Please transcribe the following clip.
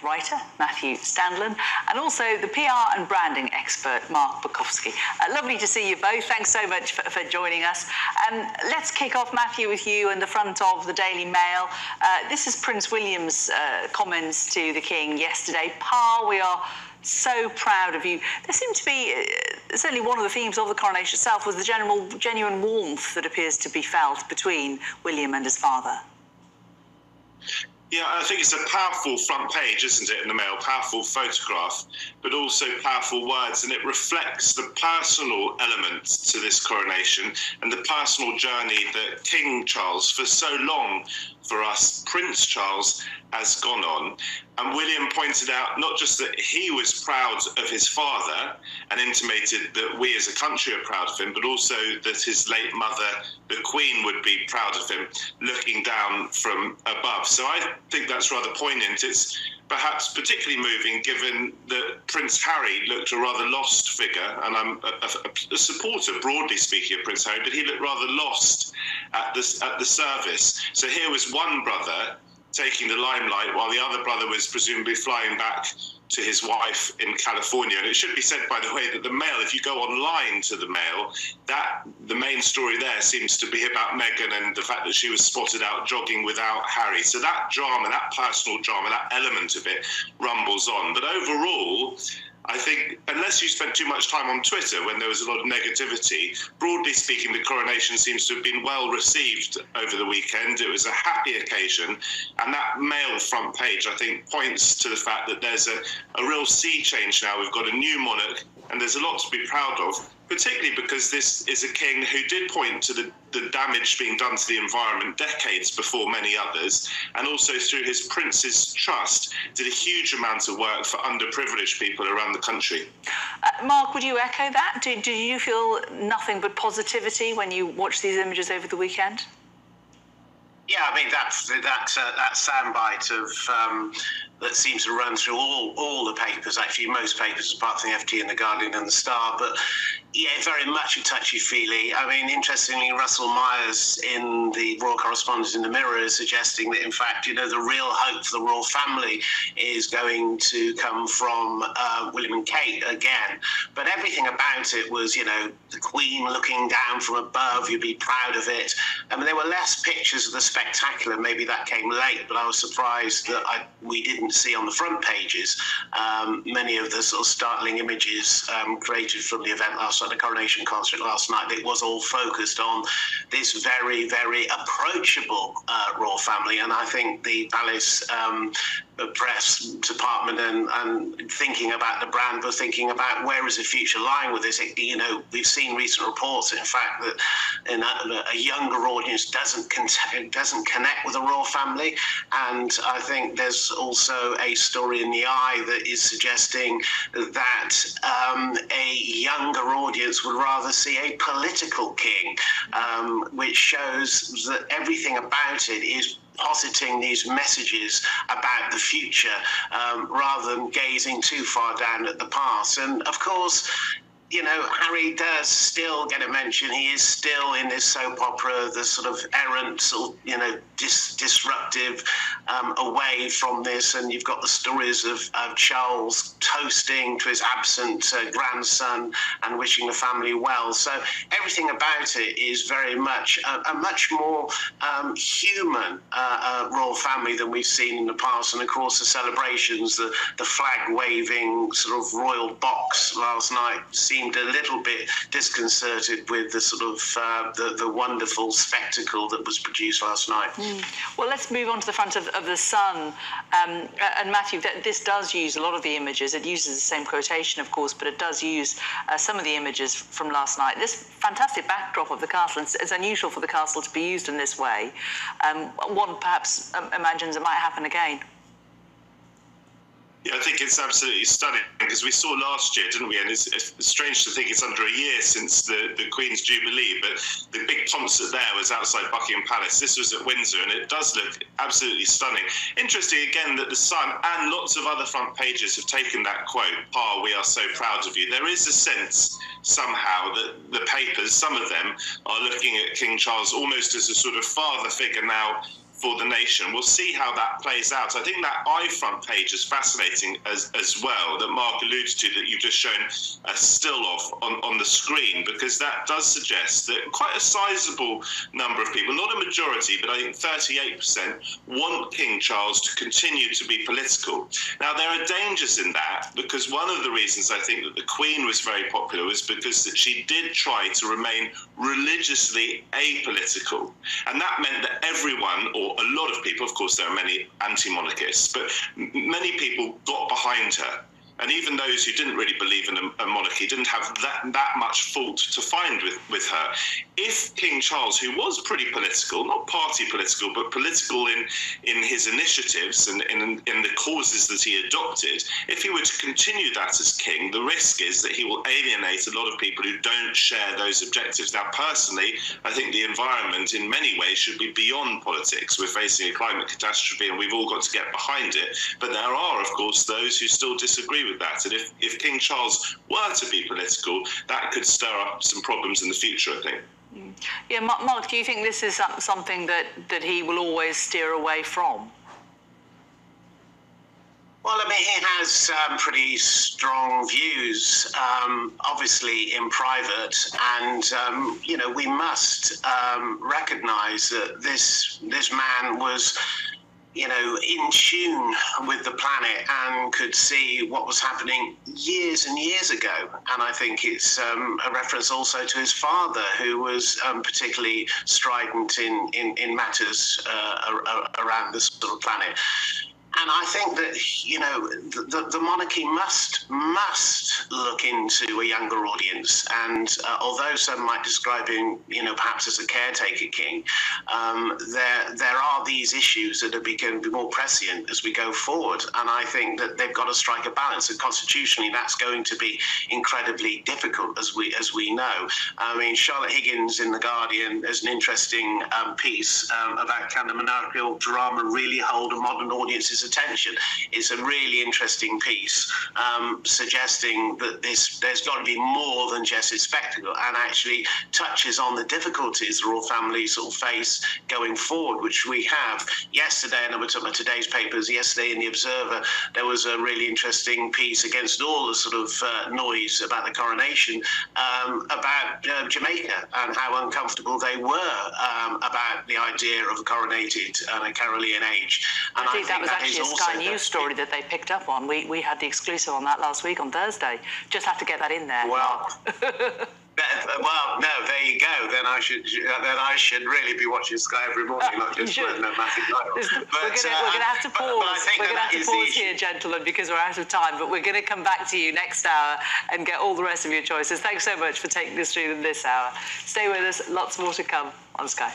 writer, Matthew Standlin, and also the PR and branding expert, Mark Bukowski. Lovely to see you both. Thanks so much for joining us. Let's kick off, Matthew, with you in the front of the Daily Mail. This is Prince William's comments to the King yesterday. Pa, we are so proud of you. There seemed to be, certainly one of the themes of the coronation itself was the genuine warmth that appears to be felt between William and his father. Yeah, I think it's a powerful front page, isn't it, in the Mail? Powerful photograph, but also powerful words, and it reflects the personal elements to this coronation and the personal journey that King Charles, for so long for us, Prince Charles, has gone on. And William pointed out not just that he was proud of his father and intimated that we as a country are proud of him, but also that his late mother, the Queen, would be proud of him looking down from above. So I think that's rather poignant. It's perhaps particularly moving given that Prince Harry looked a rather lost figure, and I'm a supporter, broadly speaking, of Prince Harry, but he looked rather lost at the service. So here was one brother taking the limelight while the other brother was presumably flying back to his wife in California. And it should be said, by the way, that the Mail, if you go online to the Mail, that the main story there seems to be about Meghan and the fact that she was spotted out jogging without Harry. So that drama, that personal drama, that element of it rumbles on. But overall, I think, unless you spent too much time on Twitter when there was a lot of negativity, broadly speaking, the coronation seems to have been well received over the weekend. It was a happy occasion. And that Mail front page, I think, points to the fact that there's a real sea change now. We've got a new monarch, and there's a lot to be proud of, particularly because this is a king who did point to the damage being done to the environment decades before many others, and also through his Prince's Trust did a huge amount of work for underprivileged people around the country. Mark, would you echo that? Do you feel nothing but positivity when you watch these images over the weekend? Yeah, I mean, that soundbite of that seems to run through all the papers, actually most papers apart from the FT and the Guardian and the Star, but yeah, very much a touchy-feely. I mean, interestingly, Russell Myers in the Royal Correspondent in the Mirror is suggesting that, in fact, the real hope for the royal family is going to come from William and Kate again. But everything about it was, the Queen looking down from above, you'd be proud of it. I mean, there were less pictures of the spectacular, maybe that came late, but I was surprised that we didn't see on the front pages many of the sort of startling images created from the event last night, the coronation concert last night. It was all focused on this very, very approachable royal family, and I think the Palace press department and thinking about the brand were thinking about where is the future lying with this. We've seen recent reports, in fact, that a younger audience doesn't connect with the royal family, and I think there's also a story in the Eye that is suggesting that a younger audience would rather see a political king, which shows that everything about it is positing these messages about the future rather than gazing too far down at the past. And of course, Harry does still get a mention. He is still in this soap opera, the sort of errant, disruptive away from this. And you've got the stories of Charles toasting to his absent grandson and wishing the family well. So everything about it is very much a much more human royal family than we've seen in the past. And of course, the celebrations, the flag waving sort of royal box last night seemed a little bit disconcerted with the sort of the wonderful spectacle that was produced last night. Well, let's move on to the front of the Sun. And Matthew, this does use a lot of the images. It uses the same quotation, of course, but it does use some of the images from last night. This fantastic backdrop of the castle, it's unusual for the castle to be used in this way. One perhaps imagines it might happen again. Yeah, I think it's absolutely stunning because we saw last year, didn't we? And it's strange to think it's under a year since the Queen's Jubilee, but the big concert there was outside Buckingham Palace. This was at Windsor, and it does look absolutely stunning. Interesting, again, that the Sun and lots of other front pages have taken that quote, "Pa, we are so proud of you." There is a sense somehow that the papers, some of them, are looking at King Charles almost as a sort of father figure now for the nation. We'll see how that plays out. I think that eye front page is fascinating as well, that Mark alluded to, that you've just shown a still of on the screen, because that does suggest that quite a sizable number of people, not a majority, but I think 38%, want King Charles to continue to be political. Now, there are dangers in that, because one of the reasons I think that the Queen was very popular was because that she did try to remain religiously apolitical. And that meant that everyone, or a lot of people, of course there are many anti-monarchists, but many people got behind her. And even those who didn't really believe in a monarchy didn't have that much fault to find with her. If King Charles, who was pretty political, not party political, but political in his initiatives and in the causes that he adopted, if he were to continue that as king, the risk is that he will alienate a lot of people who don't share those objectives. Now, personally, I think the environment in many ways should be beyond politics. We're facing a climate catastrophe and we've all got to get behind it. But there are, of course, those who still disagree with that. And if King Charles were to be political, that could stir up some problems in the future, I think. Yeah, Mark, do you think this is something that he will always steer away from? Well, I mean, he has pretty strong views, obviously in private, and we must recognise that this man was, in tune with the planet and could see what was happening years and years ago. And I think it's a reference also to his father, who was particularly strident in matters around this sort of planet. And I think that, the monarchy must look into a younger audience. And although some might describe him, perhaps as a caretaker king, there are these issues that are going to be more prescient as we go forward. And I think that they've got to strike a balance. And constitutionally, that's going to be incredibly difficult, as we know. I mean, Charlotte Higgins in The Guardian has an interesting piece about, can the monarchical drama really hold a modern audience's attention? It's a really interesting piece, suggesting that there's got to be more than just a spectacle, and actually touches on the difficulties the royal family sort of face going forward, which we have. Yesterday, and we're talking about today's papers, yesterday in The Observer, there was a really interesting piece against all the sort of noise about the coronation, about Jamaica and how uncomfortable they were about the idea of a coronated and a Carolean age. And I think that was actually a Sky News story that they picked up on. We had the exclusive on that last week on Thursday. Just have to get that in there. Well, well, no, there you go. Then I should really be watching Sky every morning, not just when the Matthew Knight. We're going to have to pause. We're going to have to pause here, gentlemen, because we're out of time. But we're going to come back to you next hour and get all the rest of your choices. Thanks so much for taking us through this hour. Stay with us. Lots more to come on Sky.